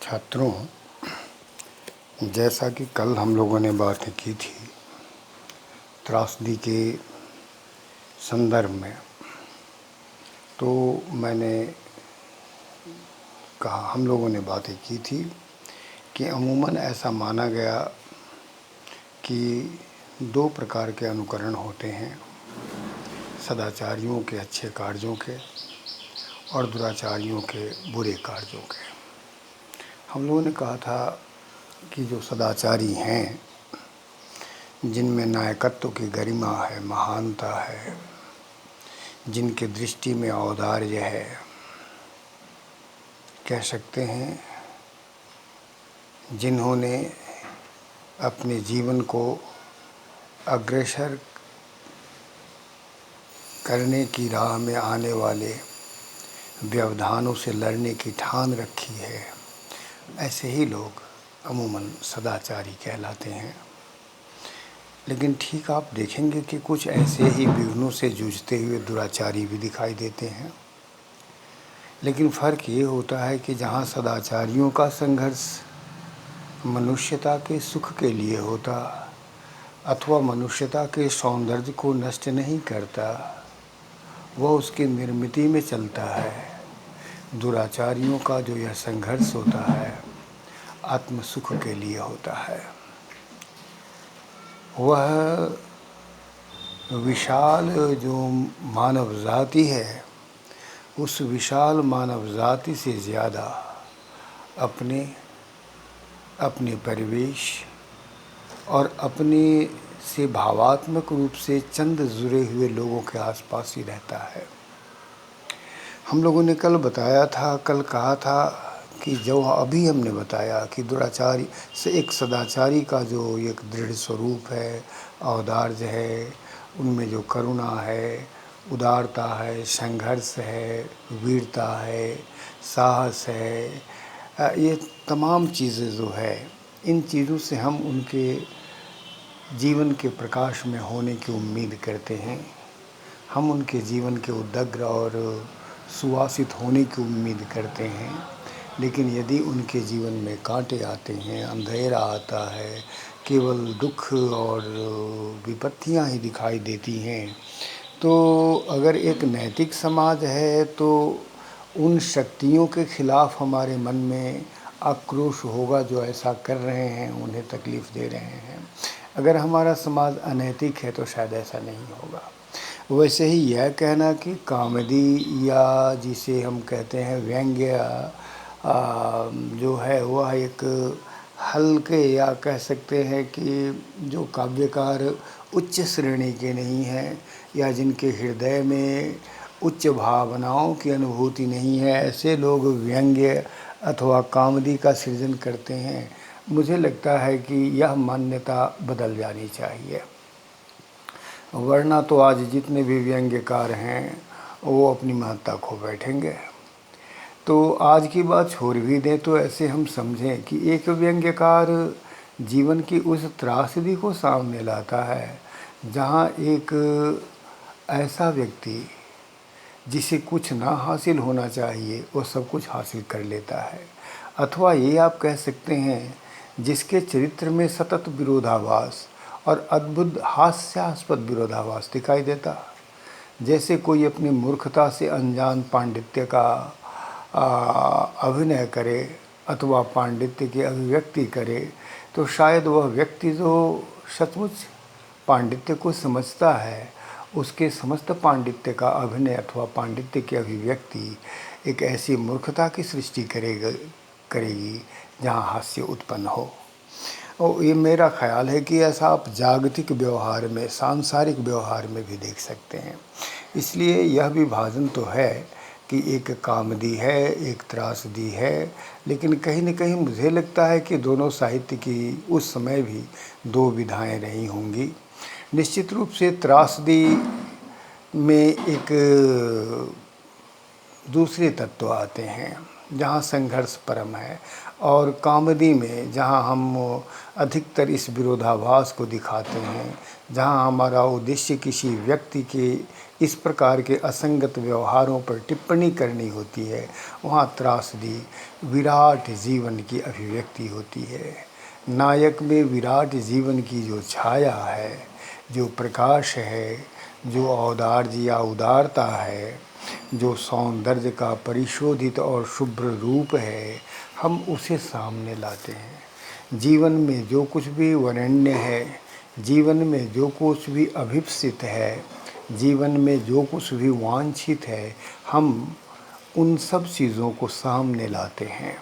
छात्रों, जैसा कि कल हम लोगों ने बातें की थी त्रासदी के संदर्भ में, तो मैंने कहा हम लोगों ने बातें की थी कि अमूमन ऐसा माना गया कि दो प्रकार के अनुकरण होते हैं, सदाचारियों के अच्छे कार्यों के और दुराचारियों के बुरे कार्यों के। हम लोगों ने कहा था कि जो सदाचारी हैं, जिनमें नायकत्व की गरिमा है, महानता है, जिनके दृष्टि में औदार्य है, कह सकते हैं जिन्होंने अपने जीवन को अग्रसर करने की राह में आने वाले व्यवधानों से लड़ने की ठान रखी है, ऐसे ही लोग अमूमन सदाचारी कहलाते हैं। लेकिन ठीक आप देखेंगे कि कुछ ऐसे ही विघ्नों से जूझते हुए दुराचारी भी दिखाई देते हैं। लेकिन फ़र्क ये होता है कि जहाँ सदाचारियों का संघर्ष मनुष्यता के सुख के लिए होता अथवा मनुष्यता के सौंदर्य को नष्ट नहीं करता, वह उसकी निर्मिति में चलता है। दुराचारियों का जो यह संघर्ष होता है आत्म सुख के लिए होता है। वह विशाल जो मानव जाति है, उस विशाल मानव जाति से ज़्यादा अपने परिवेश और अपने से भावात्मक रूप से चंद जुड़े हुए लोगों के आसपास ही रहता है। हम लोगों ने कल कहा था कि जो अभी हमने बताया कि दुराचारी से एक सदाचारी का जो एक दृढ़ स्वरूप है, औदार्य है, उनमें जो करुणा है, उदारता है, संघर्ष है, वीरता है, साहस है, ये तमाम चीज़ें जो है, इन चीज़ों से हम उनके जीवन के प्रकाश में होने की उम्मीद करते हैं। हम उनके जीवन के उदग्र और सुवासित होने की उम्मीद करते हैं। लेकिन यदि उनके जीवन में कांटे आते हैं, अंधेरा आता है, केवल दुख और विपत्तियां ही दिखाई देती हैं, तो अगर एक नैतिक समाज है तो उन शक्तियों के खिलाफ हमारे मन में आक्रोश होगा जो ऐसा कर रहे हैं, उन्हें तकलीफ़ दे रहे हैं। अगर हमारा समाज अनैतिक है तो शायद ऐसा नहीं होगा। वैसे ही यह कहना कि कॉमेडी या जिसे हम कहते हैं व्यंग्य जो है वह एक हल्के या कह सकते हैं कि जो काव्यकार उच्च श्रेणी के नहीं हैं या जिनके हृदय में उच्च भावनाओं की अनुभूति नहीं है, ऐसे लोग व्यंग्य अथवा कॉमेडी का सृजन करते हैं। मुझे लगता है कि यह मान्यता बदल जानी चाहिए, वरना तो आज जितने भी व्यंग्यकार हैं वो अपनी महत्ता खो बैठेंगे। तो आज की बात छोड़ भी दें तो ऐसे हम समझें कि एक व्यंग्यकार जीवन की उस त्रासदी को सामने लाता है जहाँ एक ऐसा व्यक्ति जिसे कुछ ना हासिल होना चाहिए वो सब कुछ हासिल कर लेता है, अथवा ये आप कह सकते हैं जिसके चरित्र में सतत विरोधाभास और अद्भुत हास्यास्पद विरोधाभास दिखाई देता। जैसे कोई अपनी मूर्खता से अनजान पांडित्य का अभिनय करे अथवा पांडित्य की अभिव्यक्ति करे, तो शायद वह व्यक्ति जो सचमुच पांडित्य को समझता है, उसके समस्त पांडित्य का अभिनय अथवा पांडित्य की अभिव्यक्ति एक ऐसी मूर्खता की सृष्टि करेगी जहाँ हास्य उत्पन्न हो। और ये मेरा ख्याल है कि ऐसा आप जागतिक व्यवहार में, सांसारिक व्यवहार में भी देख सकते हैं। इसलिए यह विभाजन तो है कि एक कॉमेडी है, एक त्रासदी है, लेकिन कहीं न कहीं मुझे लगता है कि दोनों साहित्य की उस समय भी दो विधाएं रही होंगी। निश्चित रूप से त्रासदी में एक दूसरे तत्व आते हैं जहाँ संघर्ष परम है, और कॉमेडी में जहाँ हम अधिकतर इस विरोधाभास को दिखाते हैं, जहाँ हमारा उद्देश्य किसी व्यक्ति के इस प्रकार के असंगत व्यवहारों पर टिप्पणी करनी होती है, वहाँ त्रासदी विराट जीवन की अभिव्यक्ति होती है। नायक में विराट जीवन की जो छाया है, जो प्रकाश है, जो औदार्य या उदारता है, जो सौंदर्य का परिशोधित और शुभ्र रूप है, हम उसे सामने लाते हैं। जीवन में जो कुछ भी वरेण्य है, जीवन में जो कुछ भी अभिप्सित है, जीवन में जो कुछ भी वांछित है, हम उन सब चीज़ों को सामने लाते हैं।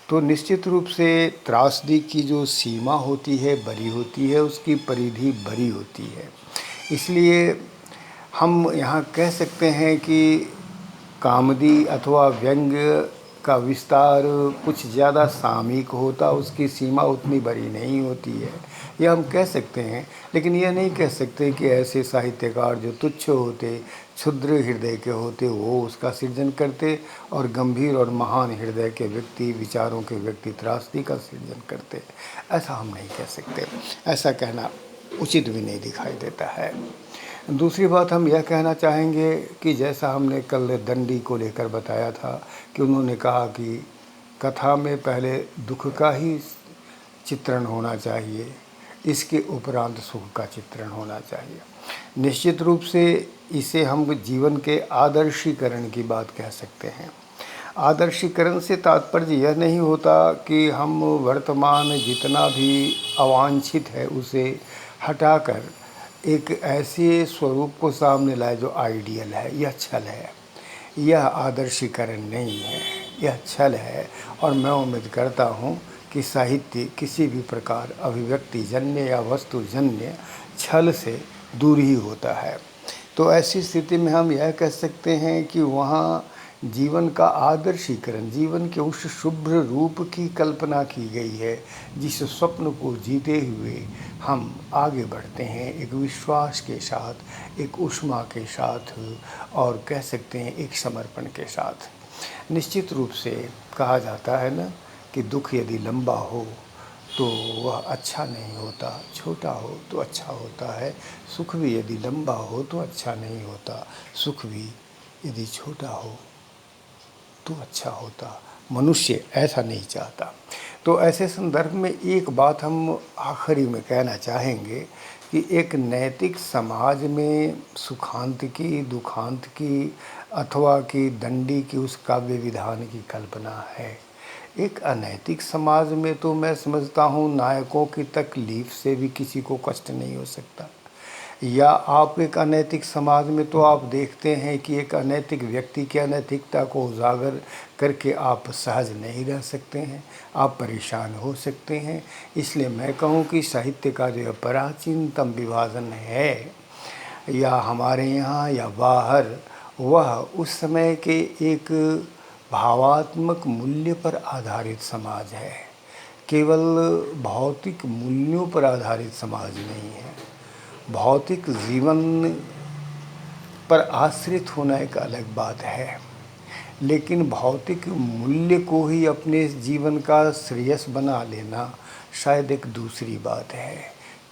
तो निश्चित रूप से त्रासदी की जो सीमा होती है बड़ी होती है, उसकी परिधि बड़ी होती है। इसलिए हम यहाँ कह सकते हैं कि कामदी अथवा व्यंग का विस्तार कुछ ज़्यादा सामयिक होता, उसकी सीमा उतनी बड़ी नहीं होती है, यह हम कह सकते हैं। लेकिन यह नहीं कह सकते कि ऐसे साहित्यकार जो तुच्छ होते, क्षुद्र हृदय के होते, वो उसका सृजन करते, और गंभीर और महान हृदय के व्यक्ति, विचारों के व्यक्ति त्रासदी का सृजन करते। ऐसा हम नहीं कह सकते, ऐसा कहना उचित भी नहीं दिखाई देता है। दूसरी बात हम यह कहना चाहेंगे कि जैसा हमने कल दंडी को लेकर बताया था कि उन्होंने कहा कि कथा में पहले दुख का ही चित्रण होना चाहिए, इसके उपरांत सुख का चित्रण होना चाहिए। निश्चित रूप से इसे हम जीवन के आदर्शीकरण की बात कह सकते हैं। आदर्शीकरण से तात्पर्य यह नहीं होता कि हम वर्तमान जितना भी अवांछित है उसे हटाकर एक ऐसे स्वरूप को सामने लाए जो आइडियल है। यह छल है, यह आदर्शीकरण नहीं है, यह छल है। और मैं उम्मीद करता हूँ कि साहित्य किसी भी प्रकार अभिव्यक्ति जन्य या वस्तुजन्य छल से दूर ही होता है। तो ऐसी स्थिति में हम यह कह सकते हैं कि वहाँ जीवन का आदर्शीकरण, जीवन के उस शुभ्र रूप की कल्पना की गई है जिस स्वप्न को जीते हुए हम आगे बढ़ते हैं, एक विश्वास के साथ, एक ऊष्मा के साथ, और कह सकते हैं एक समर्पण के साथ। निश्चित रूप से कहा जाता है ना कि दुख यदि लंबा हो तो वह अच्छा नहीं होता, छोटा हो तो अच्छा होता है। सुख भी यदि लंबा हो तो अच्छा नहीं होता, सुख भी यदि छोटा हो तो अच्छा होता। मनुष्य ऐसा नहीं चाहता। तो ऐसे संदर्भ में एक बात हम आखिरी में कहना चाहेंगे कि एक नैतिक समाज में सुखांत की, दुखांत की अथवा कि दंडी की उस काव्य विधान की कल्पना है। एक अनैतिक समाज में तो मैं समझता हूँ नायकों की तकलीफ़ से भी किसी को कष्ट नहीं हो सकता। या आप एक अनैतिक समाज में तो आप देखते हैं कि एक अनैतिक व्यक्ति की अनैतिकता को उजागर करके आप सहज नहीं रह सकते हैं, आप परेशान हो सकते हैं। इसलिए मैं कहूँ कि साहित्य का जो प्राचीनतम विभाजन है, या हमारे यहाँ या बाहर, वह उस समय के एक भावात्मक मूल्य पर आधारित समाज है। केवल भौतिक मूल्यों पर आधारित समाज नहीं है। भौतिक जीवन पर आश्रित होना एक अलग बात है, लेकिन भौतिक मूल्य को ही अपने जीवन का श्रेयस बना लेना शायद एक दूसरी बात है।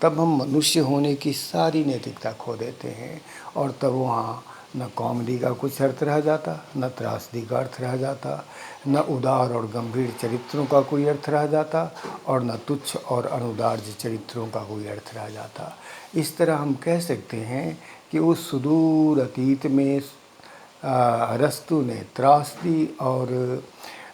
तब हम मनुष्य होने की सारी नैतिकता खो देते हैं, और तब वहाँ न कॉमेडी का कुछ अर्थ रह जाता, न त्रासदी का अर्थ रह जाता, न उदार और गंभीर चरित्रों का कोई अर्थ रह जाता, और न तुच्छ और अनुदार्य चरित्रों का कोई अर्थ रह जाता। इस तरह हम कह सकते हैं कि उस सुदूर अतीत में अरस्तू ने त्रासदी और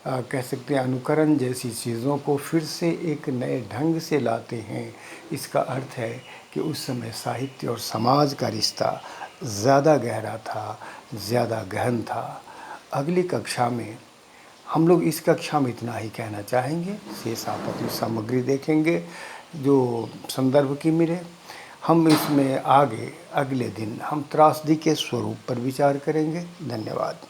कह सकते हैं अनुकरण जैसी चीज़ों को फिर से एक नए ढंग से लाते हैं। इसका अर्थ है कि उस समय साहित्य और समाज का रिश्ता ज़्यादा गहरा था, ज़्यादा गहन था। अगली कक्षा में हम लोग इस कक्षा में इतना ही कहना चाहेंगे। शेष आप अपनी सामग्री देखेंगे जो संदर्भ की मिले। हम इसमें आगे अगले दिन हम त्रासदी के स्वरूप पर विचार करेंगे। धन्यवाद।